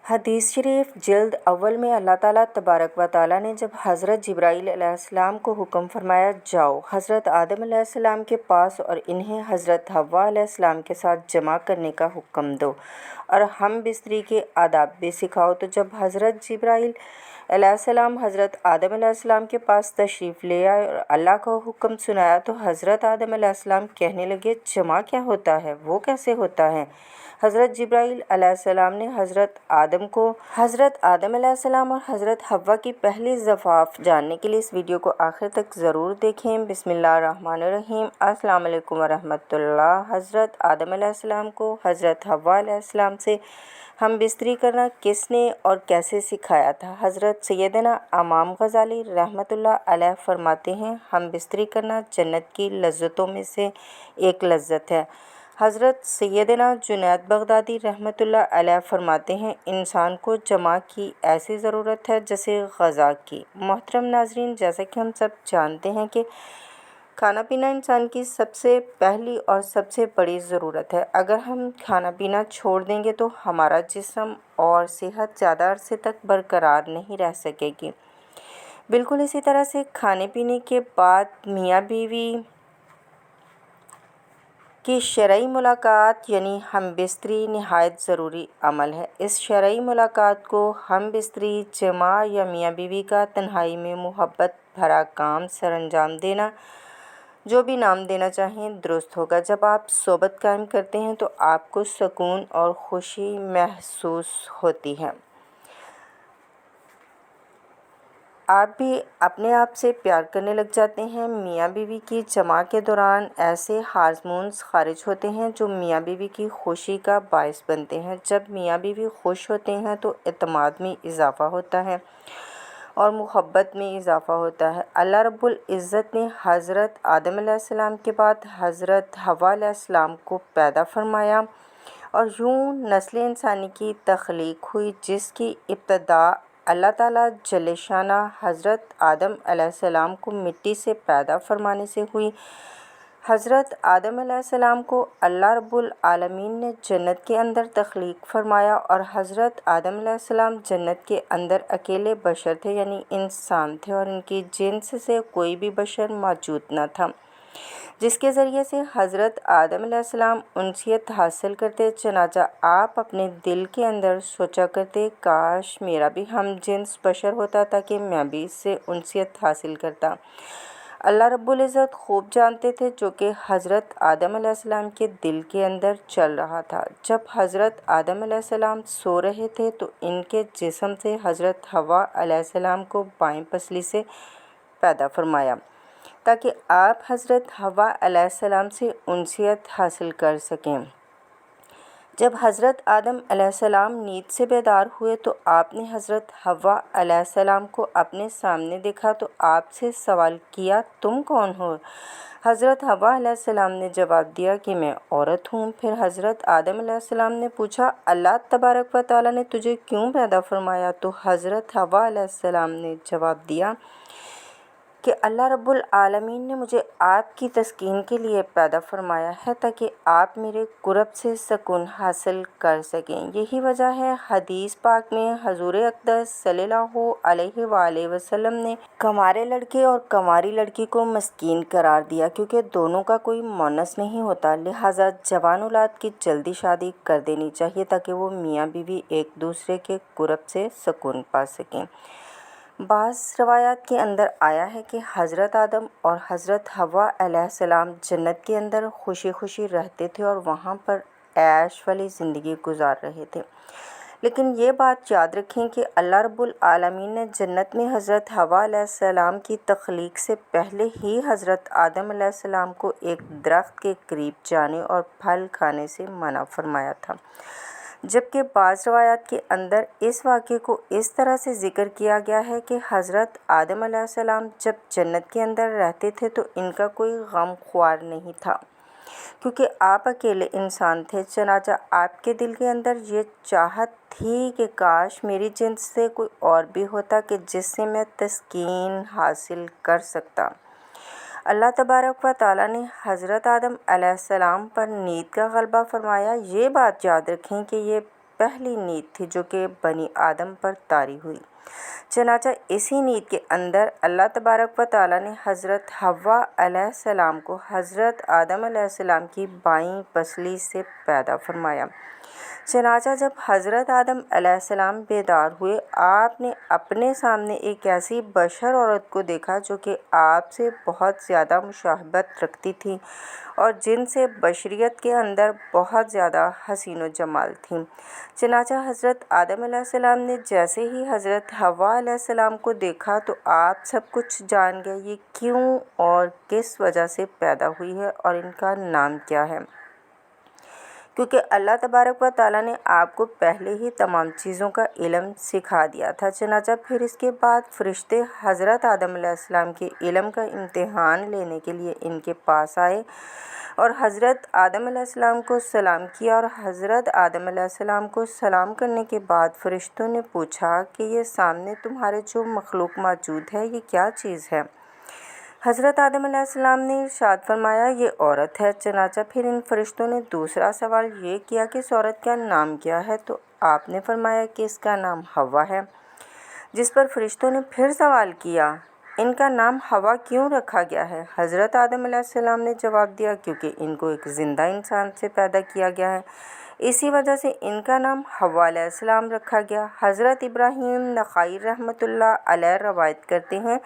حدیث شریف جلد اول میں اللہ تعالیٰ تبارک و تعالیٰ نے جب حضرت جبرائیل علیہ السلام کو حکم فرمایا جاؤ حضرت آدم علیہ السلام کے پاس اور انہیں حضرت حوا علیہ السلام کے ساتھ جمع کرنے کا حکم دو اور ہم بستری کے آداب بھی سکھاؤ، تو جب حضرت جبرائیل علیہ السلام حضرت آدم علیہ السلام کے پاس تشریف لے آئے اور اللہ کا حکم سنایا تو حضرت آدم علیہ السلام کہنے لگے جمع کیا ہوتا ہے، وہ کیسے ہوتا ہے؟ حضرت جبرائیل علیہ السلام نے حضرت آدم علیہ السلام اور حضرت حوا کی پہلی زفاف جاننے کے لیے اس ویڈیو کو آخر تک ضرور دیکھیں۔ بسم اللہ الرحمن الرحیم۔ السلام علیکم ورحمۃ اللہ۔ حضرت آدم علیہ السلام کو حضرت حوا علیہ السلام سے ہم بستری کرنا کس نے اور کیسے سکھایا تھا؟ حضرت سیدنا امام غزالی رحمۃ اللہ علیہ فرماتے ہیں ہم بستری کرنا جنت کی لذتوں میں سے ایک لذت ہے۔ حضرت سیدنا جنید بغدادی رحمۃ اللہ علیہ فرماتے ہیں انسان کو جمع کی ایسی ضرورت ہے جیسے غذا کی۔ محترم ناظرین، جیسا کہ ہم سب جانتے ہیں کہ کھانا پینا انسان کی سب سے پہلی اور سب سے بڑی ضرورت ہے۔ اگر ہم کھانا پینا چھوڑ دیں گے تو ہمارا جسم اور صحت زیادہ عرصے تک برقرار نہیں رہ سکے گی۔ بالکل اسی طرح سے کھانے پینے کے بعد میاں بیوی کی شرعی ملاقات یعنی ہم بستری نہایت ضروری عمل ہے۔ اس شرعی ملاقات کو ہم بستری جمع یا میاں بیوی کا تنہائی میں محبت بھرا کام سر انجام دینا، جو بھی نام دینا چاہیں درست ہوگا۔ جب آپ صحبت قائم کرتے ہیں تو آپ کو سکون اور خوشی محسوس ہوتی ہے۔ آپ بھی اپنے آپ سے پیار کرنے لگ جاتے ہیں۔ میاں بیوی کی جمع کے دوران ایسے ہارمونز خارج ہوتے ہیں جو میاں بیوی کی خوشی کا باعث بنتے ہیں۔ جب میاں بیوی خوش ہوتے ہیں تو اعتماد میں اضافہ ہوتا ہے اور محبت میں اضافہ ہوتا ہے۔ اللہ رب العزت نے حضرت آدم علیہ السلام کے بعد حضرت حوا علیہ السلام کو پیدا فرمایا اور یوں نسل انسانی کی تخلیق ہوئی، جس کی ابتدا اللہ تعالیٰ جل شانہ حضرت آدم علیہ السلام کو مٹی سے پیدا فرمانے سے ہوئی۔ حضرت آدم علیہ السلام کو اللہ رب العالمین نے جنت کے اندر تخلیق فرمایا اور حضرت آدم علیہ السلام جنت کے اندر اکیلے بشر تھے، یعنی انسان تھے، اور ان کی جنس سے کوئی بھی بشر موجود نہ تھا جس کے ذریعے سے حضرت آدم علیہ السلام انسیت حاصل کرتے۔ چنانچہ آپ اپنے دل کے اندر سوچا کرتے کاش میرا بھی ہم جنس بشر ہوتا تاکہ میں بھی اس سے انسیت حاصل کرتا۔ اللہ رب العزت خوب جانتے تھے جو کہ حضرت آدم علیہ السلام کے دل کے اندر چل رہا تھا۔ جب حضرت آدم علیہ السلام سو رہے تھے تو ان کے جسم سے حضرت حوا علیہ السلام کو بائیں پسلی سے پیدا فرمایا تاکہ آپ حضرت حوا علیہ السلام سے انسیت حاصل کر سکیں۔ جب حضرت آدم علیہ السلام نیند سے بیدار ہوئے تو آپ نے حضرت حوا علیہ السلام کو اپنے سامنے دیکھا تو آپ سے سوال کیا تم کون ہو؟ حضرت حوا علیہ السلام نے جواب دیا کہ میں عورت ہوں۔ پھر حضرت آدم علیہ السلام نے پوچھا اللہ تبارک و تعالیٰ نے تجھے کیوں پیدا فرمایا؟ تو حضرت حوا علیہ السلام نے جواب دیا کہ اللہ رب العالمین نے مجھے آپ کی تسکین کے لیے پیدا فرمایا ہے تاکہ آپ میرے قرب سے سکون حاصل کر سکیں۔ یہی وجہ ہے حدیث پاک میں حضور اقدس صلی اللہ علیہ وآلہ وسلم نے کنوارے لڑکے اور کنواری لڑکی کو مسکین قرار دیا کیونکہ دونوں کا کوئی مونس نہیں ہوتا، لہٰذا جوان اولاد کی جلدی شادی کر دینی چاہیے تاکہ وہ میاں بیوی ایک دوسرے کے قرب سے سکون پا سکیں۔ بعض روایات کے اندر آیا ہے کہ حضرت آدم اور حضرت حوا علیہ السلام جنت کے اندر خوشی خوشی رہتے تھے اور وہاں پر عیش والی زندگی گزار رہے تھے، لیکن یہ بات یاد رکھیں کہ اللہ رب العالمین نے جنت میں حضرت حوا علیہ السلام کی تخلیق سے پہلے ہی حضرت آدم علیہ السلام کو ایک درخت کے قریب جانے اور پھل کھانے سے منع فرمایا تھا، جبکہ بعض روایات کے اندر اس واقعے کو اس طرح سے ذکر کیا گیا ہے کہ حضرت آدم علیہ السلام جب جنت کے اندر رہتے تھے تو ان کا کوئی غم خوار نہیں تھا کیونکہ آپ اکیلے انسان تھے۔ چنانچہ آپ کے دل کے اندر یہ چاہت تھی کہ کاش میری جنس سے کوئی اور بھی ہوتا کہ جس سے میں تسکین حاصل کر سکتا۔ اللہ تبارک و تعالیٰ نے حضرت آدم علیہ السلام پر نیند کا غلبہ فرمایا۔ یہ بات یاد رکھیں کہ یہ پہلی نیت تھی جو کہ بنی آدم پر طاری ہوئی۔ چنانچہ اسی نیت کے اندر اللہ تبارک و تعالیٰ نے حضرت حوا علیہ السلام کو حضرت آدم علیہ السلام کی بائیں پسلی سے پیدا فرمایا۔ چنانچہ جب حضرت آدم علیہ السلام بیدار ہوئے، آپ نے اپنے سامنے ایک ایسی بشر عورت کو دیکھا جو کہ آپ سے بہت زیادہ مشابہت رکھتی تھی اور جن سے بشریت کے اندر بہت زیادہ حسین و جمال تھی۔ چنانچہ حضرت آدم علیہ السلام نے جیسے ہی حضرت حوا علیہ السلام کو دیکھا تو آپ سب کچھ جان گئے، یہ کیوں اور کس وجہ سے پیدا ہوئی ہے اور ان کا نام کیا ہے، کیونکہ اللہ تبارک و تعالیٰ نے آپ کو پہلے ہی تمام چیزوں کا علم سکھا دیا تھا۔ چنانچہ پھر اس کے بعد فرشتے حضرت آدم علیہ السلام کے علم کا امتحان لینے کے لیے ان کے پاس آئے اور حضرت آدم علیہ السلام کو سلام کیا، اور حضرت آدم علیہ السلام کو سلام کرنے کے بعد فرشتوں نے پوچھا کہ یہ سامنے تمہارے جو مخلوق موجود ہے یہ کیا چیز ہے؟ حضرت آدم علیہ السلام نے ارشاد فرمایا یہ عورت ہے۔ چنانچہ پھر ان فرشتوں نے دوسرا سوال یہ کیا کہ اس عورت کا نام کیا ہے؟ تو آپ نے فرمایا کہ اس کا نام حوا ہے۔ جس پر فرشتوں نے پھر سوال کیا ان کا نام حوا کیوں رکھا گیا ہے؟ حضرت آدم علیہ السلام نے جواب دیا کیونکہ ان کو ایک زندہ انسان سے پیدا کیا گیا ہے، اسی وجہ سے ان کا نام حوا علیہ السلام رکھا گیا۔ حضرت ابراہیم نخائی رحمۃ اللہ علیہ روایت کرتے ہیں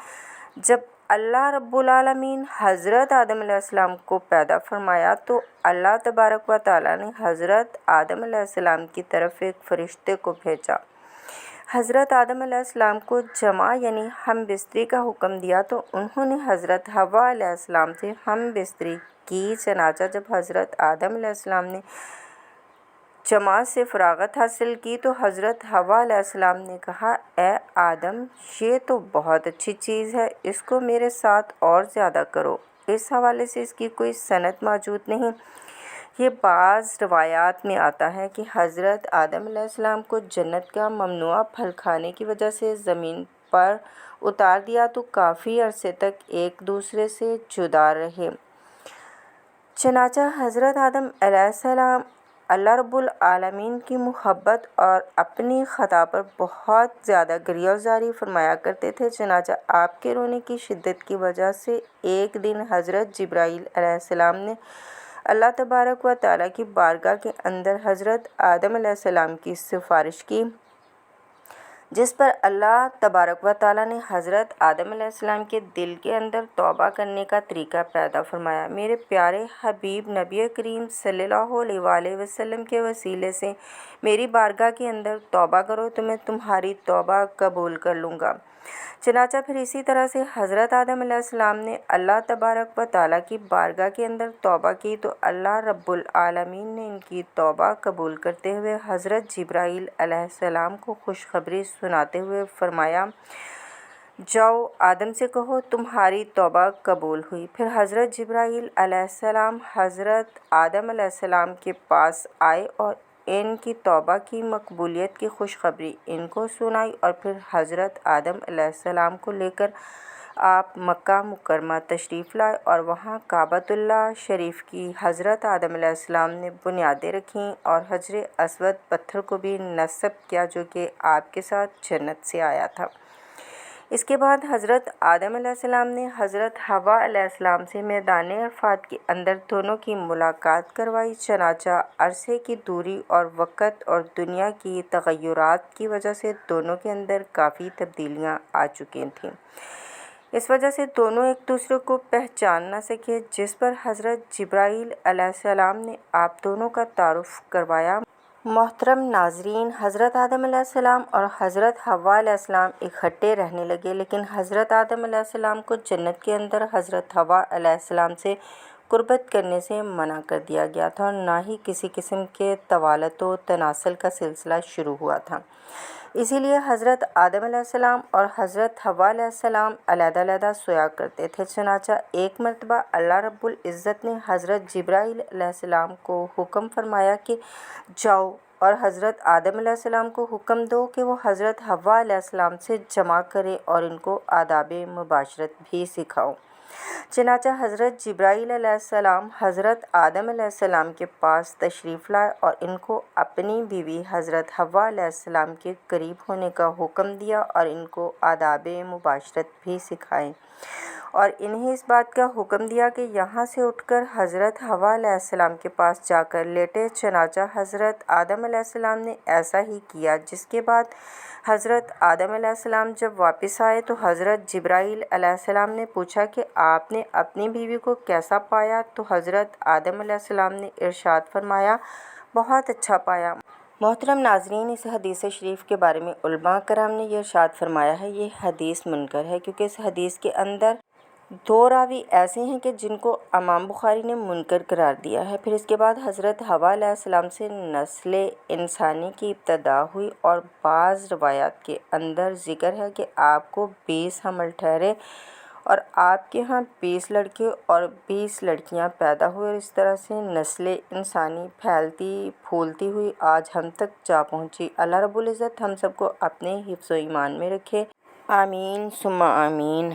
جب اللہ رب العالمین حضرت آدم علیہ السلام کو پیدا فرمایا تو اللہ تبارک و تعالیٰ نے حضرت آدم علیہ السلام کی طرف ایک فرشتے کو بھیجا۔ حضرت آدم علیہ السلام کو جمع یعنی ہم بستری کا حکم دیا تو انہوں نے حضرت حوا علیہ السلام سے ہم بستری کی۔ چنانچہ جب حضرت آدم علیہ السلام نے جماعت سے فراغت حاصل کی تو حضرت حوا علیہ السلام نے کہا اے آدم یہ تو بہت اچھی چیز ہے، اس کو میرے ساتھ اور زیادہ کرو۔ اس حوالے سے اس کی کوئی سند موجود نہیں۔ یہ بعض روایات میں آتا ہے کہ حضرت آدم علیہ السلام کو جنت کا ممنوعہ پھل کھانے کی وجہ سے زمین پر اتار دیا تو کافی عرصے تک ایک دوسرے سے جدا رہے۔ چنانچہ حضرت آدم علیہ السلام اللہ رب العالمین کی محبت اور اپنی خطا پر بہت زیادہ گریہ زاری فرمایا کرتے تھے۔ چنانچہ آپ کے رونے کی شدت کی وجہ سے ایک دن حضرت جبرائیل علیہ السلام نے اللہ تبارک و تعالیٰ کی بارگاہ کے اندر حضرت آدم علیہ السلام کی سفارش کی، جس پر اللہ تبارک و تعالیٰ نے حضرت آدم علیہ السلام کے دل کے اندر توبہ کرنے کا طریقہ پیدا فرمایا۔ میرے پیارے حبیب نبی کریم صلی اللہ علیہ وآلہ وسلم کے وسیلے سے میری بارگاہ کے اندر توبہ کرو تو میں تمہاری توبہ قبول کر لوں گا۔ چنانچہ پھر اسی طرح سے حضرت آدم علیہ السلام نے اللہ تبارک و تعالیٰ کی بارگاہ کے اندر توبہ کی تو اللہ رب العالمین نے ان کی توبہ قبول کرتے ہوئے حضرت جبرائیل علیہ السلام کو خوشخبری سناتے ہوئے فرمایا جاؤ آدم سے کہو تمہاری توبہ قبول ہوئی۔ پھر حضرت جبرائیل علیہ السلام حضرت آدم علیہ السلام کے پاس آئے اور ان کی توبہ کی مقبولیت کی خوشخبری ان کو سنائی، اور پھر حضرت آدم علیہ السلام کو لے کر آپ مکہ مکرمہ تشریف لائے اور وہاں کعبۃ اللہ شریف کی حضرت آدم علیہ السلام نے بنیادیں رکھیں اور حجر اسود پتھر کو بھی نصب کیا جو کہ آپ کے ساتھ جنت سے آیا تھا۔ اس کے بعد حضرت آدم علیہ السلام نے حضرت حوا علیہ السلام سے میدان عرفات کے اندر دونوں کی ملاقات کروائی۔ چنانچہ عرصے کی دوری اور وقت اور دنیا کی تغیرات کی وجہ سے دونوں کے اندر کافی تبدیلیاں آ چکی تھیں، اس وجہ سے دونوں ایک دوسرے کو پہچان نہ سکے، جس پر حضرت جبرائیل علیہ السلام نے آپ دونوں کا تعارف کروایا۔ محترم ناظرین، حضرت آدم علیہ السلام اور حضرت حوا علیہ السلام اکٹھے رہنے لگے، لیکن حضرت آدم علیہ السلام کو جنت کے اندر حضرت حوا علیہ السلام سے قربت کرنے سے منع کر دیا گیا تھا اور نہ ہی کسی قسم کے توالد و تناسل کا سلسلہ شروع ہوا تھا۔ اسی لیے حضرت آدم علیہ السلام اور حضرت حوا علیہ السلام علیحدہ علیحدہ سویا کرتے تھے۔ چنانچہ ایک مرتبہ اللہ رب العزت نے حضرت جبرائیل علیہ السلام کو حکم فرمایا کہ جاؤ اور حضرت آدم علیہ السلام کو حکم دو کہ وہ حضرت حوا علیہ السلام سے جمع کریں اور ان کو آداب مباشرت بھی سکھاؤ۔ چنانچہ حضرت جبرائیل علیہ السلام حضرت آدم علیہ السلام کے پاس تشریف لائے اور ان کو اپنی بیوی حضرت حوا علیہ السلام کے قریب ہونے کا حکم دیا اور ان کو آداب مباشرت بھی سکھائے اور انہیں اس بات کا حکم دیا کہ یہاں سے اٹھ کر حضرت حوا علیہ السلام کے پاس جا کر لیٹے۔ چنانچہ حضرت آدم علیہ السلام نے ایسا ہی کیا، جس کے بعد حضرت آدم علیہ السلام جب واپس آئے تو حضرت جبرائیل علیہ السلام نے پوچھا کہ آپ نے اپنی بیوی کو کیسا پایا؟ تو حضرت آدم علیہ السلام نے ارشاد فرمایا، بہت اچھا پایا۔ محترم ناظرین، اس حدیث شریف کے بارے میں علماء کرام نے یہ ارشاد فرمایا ہے، یہ حدیث منکر ہے، کیونکہ اس حدیث کے اندر دو راوی ایسے ہیں کہ جن کو امام بخاری نے منکر قرار دیا ہے۔ پھر اس کے بعد حضرت حوا علیہ السلام سے نسل انسانی کی ابتدا ہوئی اور بعض روایات کے اندر ذکر ہے کہ آپ کو 20 حمل ٹھہرے اور آپ کے ہاں 20 لڑکے اور 20 لڑکیاں پیدا ہوئے، اور اس طرح سے نسل انسانی پھیلتی پھولتی ہوئی آج ہم تک جا پہنچی۔ اللہ رب العزت ہم سب کو اپنے حفظ و ایمان میں رکھے، آمین ثم آمین۔